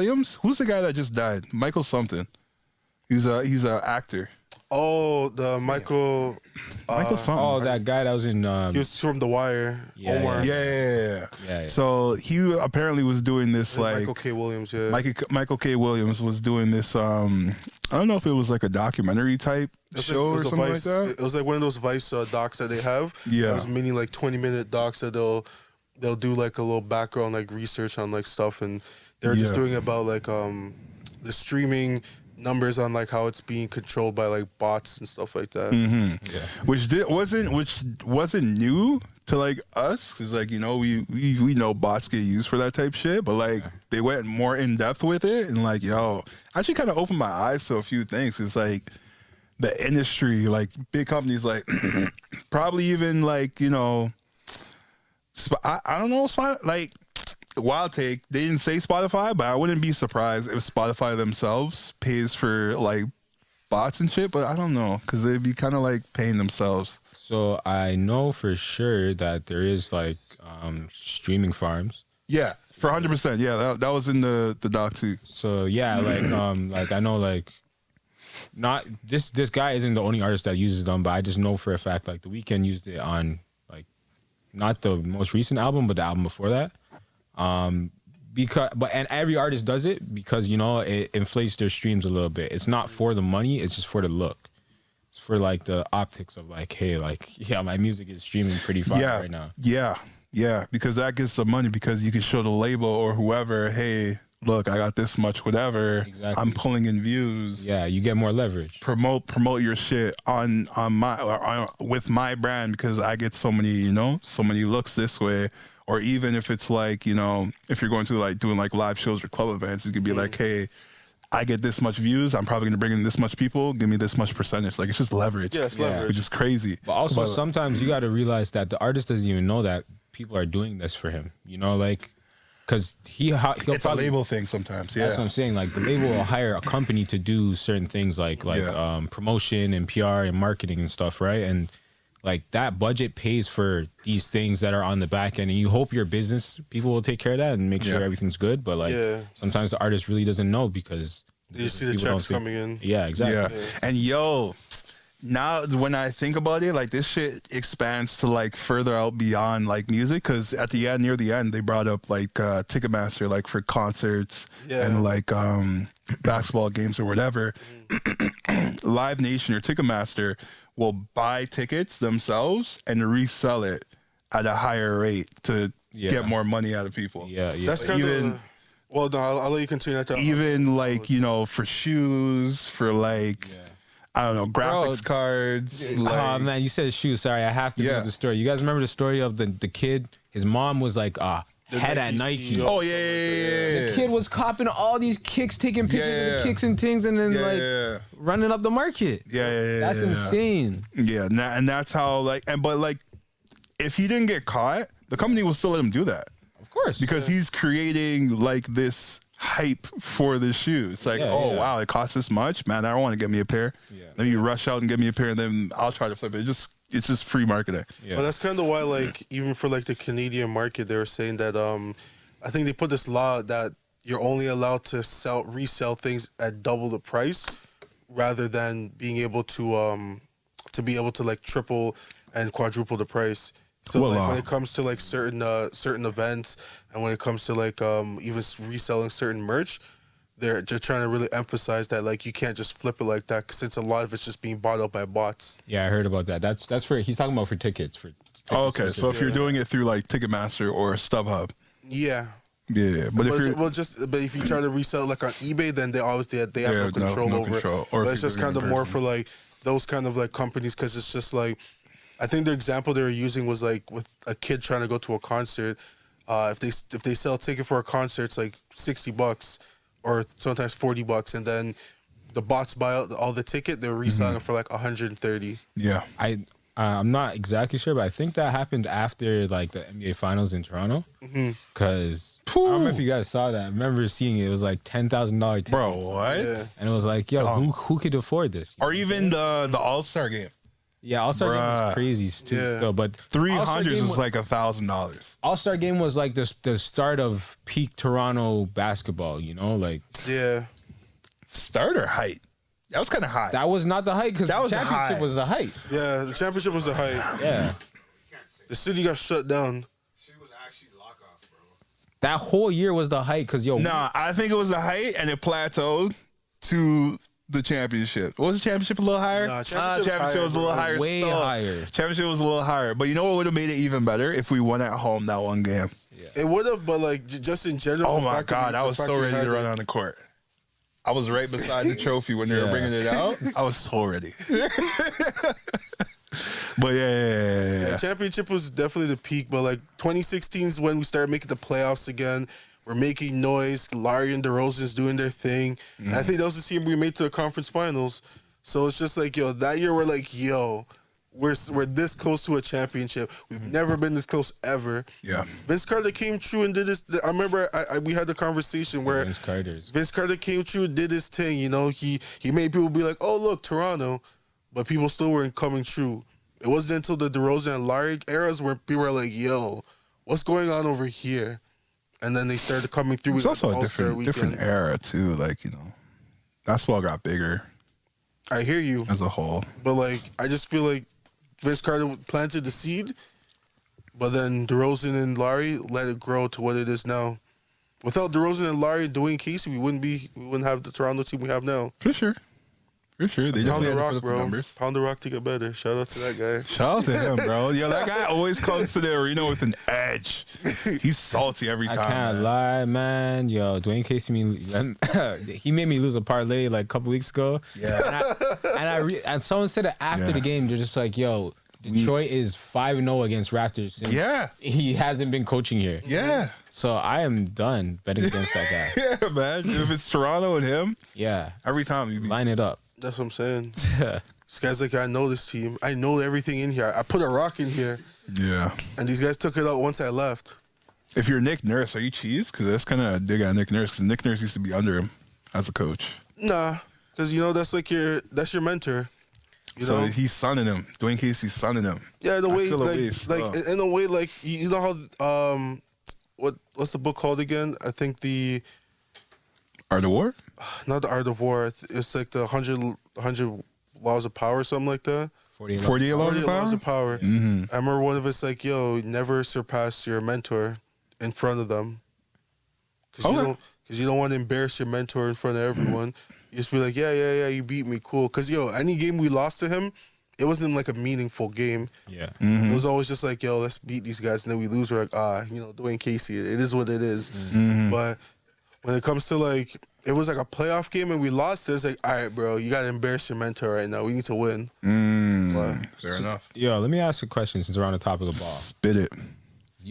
Williams. Who's the guy that just died? Michael something. He's a actor. Oh, the Michael something. Oh, that guy that was in. He was from The Wire. Yeah, Omar. Yeah. So he apparently was doing this like Michael K. Williams. Yeah. Michael K. Williams was doing this. I don't know if it was like a documentary type show or something like that. It was like one of those Vice docs that they have. Yeah. Those mini like 20-minute docs that they'll do like a little background like research on like stuff, and they're just doing about like the streaming numbers on like how it's being controlled by like bots and stuff like that. Mm-hmm. Yeah. Which wasn't new to like us, because like, you know, we know bots get used for that type shit, but like they went more in depth with it, and like, yo, actually kind of opened my eyes to a few things. It's like the industry, like big companies, like probably even like, you know, I don't know, like wild take, they didn't say Spotify, but I wouldn't be surprised if Spotify themselves pays for like bots and shit, but I don't know, because they'd be kind of like paying themselves. So I know for sure that there is like streaming farms. Yeah, for 100%. Yeah, that was in the doc too. So yeah, like I know like not this guy isn't the only artist that uses them, but I just know for a fact like The Weeknd used it on like not the most recent album, but the album before that. And every artist does it because, you know, it inflates their streams a little bit. It's not for the money, it's just for the look. It's for like the optics of like, hey, like, yeah, my music is streaming pretty far right now. Yeah, because that gets some money, because you can show the label or whoever, hey, look, I got this much, whatever. Exactly. I'm pulling in views. Yeah, you get more leverage. Promote your shit on with my brand, because I get so many, you know, so many looks this way. Or even if it's like, you know, if you're going to like doing like live shows or club events, it could be like, hey, I get this much views, I'm probably going to bring in this much people, give me this much percentage. Like, it's just leverage. Yeah, it's leverage. Which is crazy. But also sometimes you got to realize that the artist doesn't even know that people are doing this for him. You know, like, because he'll it's probably, a label thing sometimes. Yeah, that's what I'm saying. Like, the label will hire a company to do certain things like promotion and PR and marketing and stuff, right? And like that budget pays for these things that are on the back end, and you hope your business people will take care of that and make sure everything's good. But like sometimes the artist really doesn't know, because you see the checks coming in. Yeah, exactly. Yeah. And yo, now when I think about it, like this shit expands to like further out beyond like music, because at the end, near the end, they brought up like Ticketmaster, like for concerts and like basketball games or whatever. Live Nation or Ticketmaster will buy tickets themselves and resell it at a higher rate to get more money out of people. Yeah. That's kind of... Well, no, I'll let you continue that. Even like, you know, for shoes, for like... I don't know, graphics cards. Like, oh man, you said shoes. Sorry, I have to know the story. You guys remember the story of the kid? His mom was like head at Nike. Oh yeah. The kid was copping all these kicks, taking pictures of the kicks and things, and then running up the market. Yeah. That's insane. Yeah, and that's how but if he didn't get caught, the company will still let him do that. Of course, because he's creating like this hype for the shoe. It's like, wow, it costs this much, man. I don't want to get me a pair. Let me rush out and get me a pair, and then I'll try to flip it. It's just free marketing. But that's kind of why, like, even for like the Canadian market, they were saying that I think they put this law that you're only allowed to resell things at double the price, rather than being able to be able to like triple and quadruple the price. So like when it comes to like certain events, and when it comes to like even reselling certain merch, they're just trying to really emphasize that like you can't just flip it like that, since a lot of it's just being bought up by bots. Yeah, I heard about that. That's for, he's talking about for tickets. Okay, so if you're doing it through like Ticketmaster or StubHub. Yeah. Yeah, but if you try to resell like on eBay, then they have no control over it. But it's just kind of more for like those kind of like companies, because it's just like, I think the example they were using was like with a kid trying to go to a concert. If they sell a ticket for a concert, it's like $60 or sometimes $40, and then the bots buy out all the ticket, they're reselling it for like $130. Yeah, I'm not exactly sure, but I think that happened after like the NBA Finals in Toronto. Because I don't know if you guys saw that. I remember seeing it. It was like $10,000 tickets. Bro, what? Yeah. And it was like, yo, who could afford this? Or even the All-Star game. Yeah, All-Star game Bruh. was crazy too. Yeah. Still, but 300 was like $1,000. All-Star game was like the start of peak Toronto basketball. You know, like Yeah. Starter height. That was kind of high. that was not the height because That the was the championship high. was the height. Yeah, the championship was the height. Yeah, The city got shut down. She was actually lock off, bro. that whole year was the height because Nah, I think it was the height and it plateaued to the championship. What was the championship a little higher? Nah, championship was was a little higher. way still. higher. Championship was a little higher. But you know what would have made it even better? If we won at home that one game. It would have, but like just in general. Oh the my fact that God, we- I the was fact so we ready had to run it. on the court. I was right beside the trophy when they were Yeah. bringing it out. I was so ready. But yeah. The championship was definitely the peak, but like 2016 is when we started making the playoffs again. We're making noise. Larry and DeRozan's doing their thing. And I think that was the team we made to the conference finals. So it's just like, yo, that year we're like, yo, we're this close to a championship. We've never been this close ever. Yeah. Vince Carter came true and did this. I remember we had the conversation where Vince Carter's. Vince Carter came true, did his thing. You know, he made people be like, "Oh, look, Toronto," but people still weren't coming true. It wasn't until the DeRozan and Larry eras where people were like, "Yo, what's going on over here?" And then they started coming through. It's also a All-Star different era too. Like, you know, basketball got bigger I hear you, as a whole. but like, I just feel like Vince Carter planted the seed, but then DeRozan and Larry let it grow to what it is now. Without DeRozan and Larry doing Casey, we wouldn't have the Toronto team we have now. For sure. They Pound definitely the had to rock, put up the bro. numbers. Pound the rock to get better. Shout out to that guy. Shout out to him, bro. Yo, that guy always comes to the arena with an edge. He's salty every I time. can't man. lie, man. Yo, Dwayne Casey, he made me lose a parlay like a couple weeks ago. Yeah. And someone said it after Yeah. the game. They're just like, yo, Detroit is 5-0 against Raptors. Since Yeah. he hasn't been coaching here. Yeah. So I am done betting against that guy. Yeah, man. If it's Toronto and him, Yeah, every time you be. line it up. That's what I'm saying. This guy's like, I know this team. I know everything in here. I put a rock in here, Yeah. and these guys took it out once I left. If you're Nick Nurse, are you cheese? Because that's kind of a dig at Nick Nurse. Because Nick Nurse used to be under him as a coach. Nah, because you know that's your mentor. You So know, he's sonning him. Dwayne Casey's sonning him. yeah. The I way feel a like way still. in a way like you know how what's the book called again? I think Art of War? not the Art of War. It's like the 100 Laws of Power, something like that. 48 48 laws 40 of Laws power? of Power. Mm-hmm. I remember one of us like, yo, never surpass your mentor in front of them. Because Okay. you don't want to embarrass your mentor in front of everyone. You just be like, yeah, you beat me, cool. Because, yo, any game we lost to him, it wasn't like a meaningful game. Yeah. Mm-hmm. It was always just like, yo, let's beat these guys. And then we lose, we're like, Dwayne Casey, it is what it is. Mm-hmm. But when it comes to like, it was like a playoff game and we lost, it's like, all right, bro, you got to embarrass your mentor right now. We need to win. Fair enough. Yo, let me ask you a question since we're on the topic of ball. Spit it.